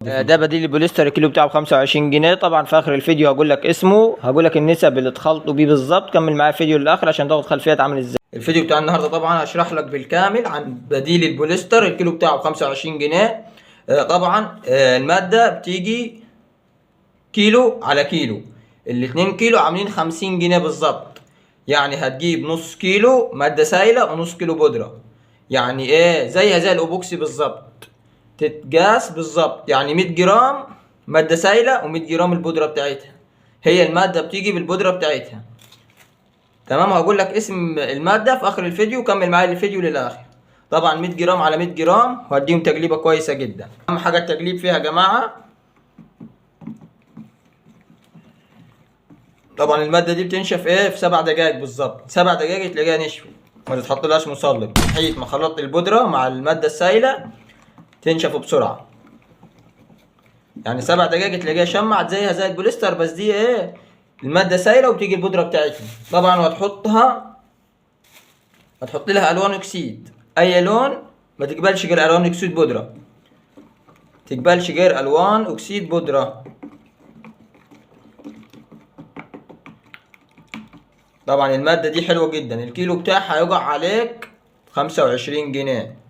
ده بديل البوليستر، الكيلو بتاعه ب25 جنيه. طبعا في اخر الفيديو هقول لك اسمه، هقول لك النسب اللي اتخلطوا بيه بالظبط. كمل معايا الفيديو للاخر عشان تاخد خلفيه عامل ازاي. الفيديو بتاع النهارده طبعا هشرح لك بالكامل عن بديل البوليستر، الكيلو بتاعه ب25 جنيه. طبعا الماده بتيجي كيلو على كيلو، ال2 كيلو عاملين 50 جنيه بالظبط. يعني هتجيب نص كيلو ماده سايله ونص كيلو بودره، يعني ايه زيها زي الاوبوكسي بالظبط، تتقاس بالظبط. يعني 100 جرام ماده سايله و100 جرام البودره بتاعتها، هي الماده بتيجي بالبودره بتاعتها. تمام، هقول لك اسم الماده في اخر الفيديو، كمل معايا الفيديو للاخر. طبعا 100 جرام على 100 جرام وهديهم تقليبه كويسه جدا. اهم حاجه التقليب فيها يا جماعه. طبعا الماده دي بتنشف في 7 دقائق بالظبط، 7 دقائق تلاقيها نشفت، ما تتحطلهاش مصلب. حيث ما خلطت البودره مع الماده السايله تنشف بسرعه، يعني 7 دقائق تلاقيها شمعت زيها زي البوليستر، بس دي الماده سايله وبتيجي البودره بتاعتها. طبعا هتحط لها الوان اكسيد، اي لون، ما تقبلش غير الوان اكسيد بودره، تقبلش غير الوان اكسيد بودره. طبعا الماده دي حلوه جدا، الكيلو بتاعها هيقع عليك 25 جنيه.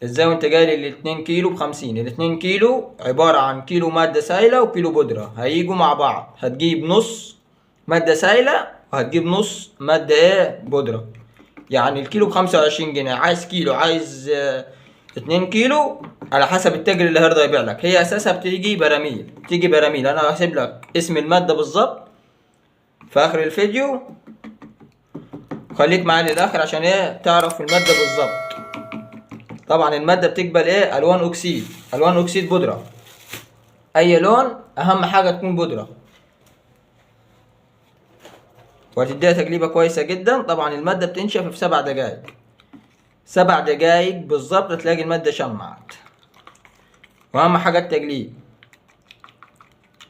ازاي وانت جاي ال2 كيلو ب50؟ ال2 كيلو عبارة عن كيلو مادة سايلة وكيلو بودرة، هيجوا مع بعض. هتجيب نص مادة سايلة وهتجيب نص مادة بودرة. يعني الكيلو ب25 جنيه. عايز كيلو، عايز 2 كيلو، على حسب التاجر اللي هيرضى يبيع لك. هي اساسها بتيجي براميل، انا هسيب لك اسم المادة بالظبط في اخر الفيديو. خليك معايا للاخر عشان تعرف المادة بالظبط. طبعا الماده بتقبل الوان اكسيد بودره، اي لون، اهم حاجه تكون بودره، وهتديها تقليبه كويسه جدا. طبعا الماده بتنشف في 7 دقائق، 7 دقائق بالظبط تلاقي الماده شمعت. واهم حاجه التقليب.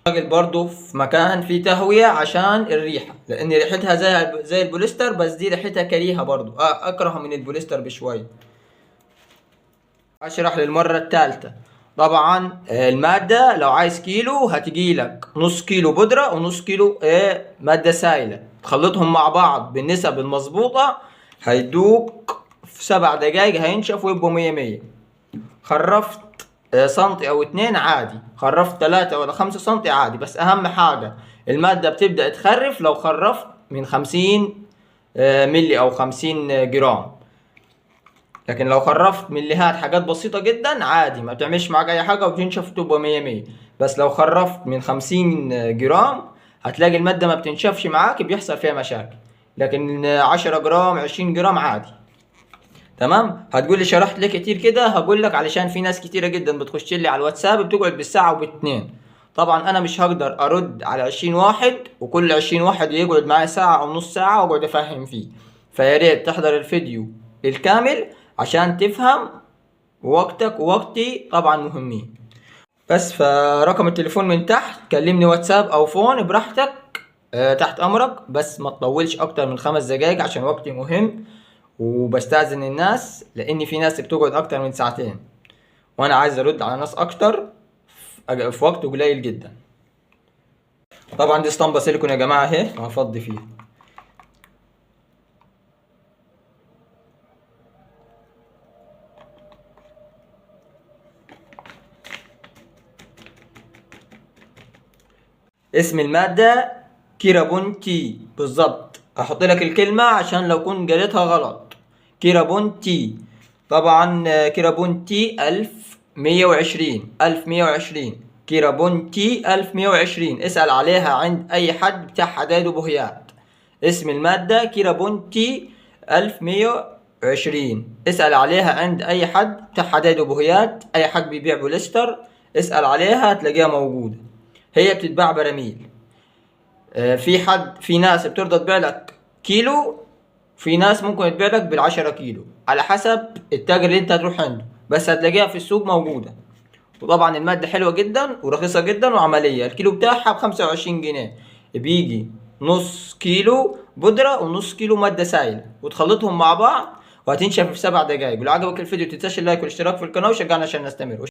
برضو في مكان فيه تهويه عشان الريحه، لان ريحتها زي البوليستر، بس دي ريحتها كريهه برضو، اكره من البوليستر بشويه. اشرح للمرة الثالثة. طبعا المادة لو عايز كيلو هتجي لك نص كيلو بودرة ونص كيلو مادة سائلة، تخلطهم مع بعض بالنسب المظبوطة، هيدوك في 7 دقايق هينشف ويبقوا 100. خرفت سنتي او 2 عادي، خرفت 3 ولا 5 سنتي عادي، بس اهم حاجة المادة بتبدأ تخرف لو خرفت من 50 ملي او 50 جرام. لكن لو خرفت مليهات حاجات بسيطة جدا عادي، ما بتعملش معاك اي حاجة وبتنشف تبقى 100. بس لو خرفت من 50 جرام هتلاقي المادة ما بتنشفش معاك، بيحصل فيها مشاكل. لكن 10 جرام 20 جرام عادي. تمام. هتقول لي شرحت ليه كتير كده؟ هقول لك علشان في ناس كتيرة جدا بتخش لي على الواتساب بتقعد بالساعة وباتنين. طبعا انا مش هقدر ارد على 20 واحد، وكل 20 واحد يقعد معايا ساعة او نص ساعة واقعد افهم فيه. فياريت تحضر الفيديو الكامل عشان تفهم، ووقتك ووقتي طبعا مهمين. بس فرقم التليفون من تحت، كلمني واتساب او فون براحتك، تحت امرك. بس ما تطولش اكتر من 5 دقايق عشان وقتي مهم، وبستأذن الناس لان في ناس بتقعد اكتر من ساعتين، وانا عايز ارد على ناس اكتر في وقت قليل جدا. طبعا دي اسطمبة سيليكون يا جماعة اهي، هفضي فيها. اسم المادة كيرابونتي بالظبط. هحط لك الكلمة عشان لو كنت قريتها غلط. كيرابونتي. طبعا كيرابونتي 1120 كيرابونتي 1120. اسأل عليها عند اي حد بتاع حداد وبهيات. اسم المادة كيرابونتي 1120. اسأل عليها عند اي حد بتاع حداد وبهيات، اي حد بيبيع بوليستر اسأل عليها هتلاقيها موجودة. هي بتتباع براميل. في ناس بترضى تبيع لك كيلو، في ناس ممكن تبيع لك بال10 كيلو، على حسب التاجر اللي انت هتروح عنده، بس هتلاقيها في السوق موجودة. وطبعا المادة حلوة جدا ورخيصة جدا وعملية. الكيلو بتاعها ب25 جنيه، بيجي نص كيلو بودرة ونص كيلو مادة سائلة، وتخلطهم مع بعض وهتنشف في 7 دقايق. ولو عجبك الفيديو متنساش اللايك والاشتراك في القناة وشجعنا عشان نستمر.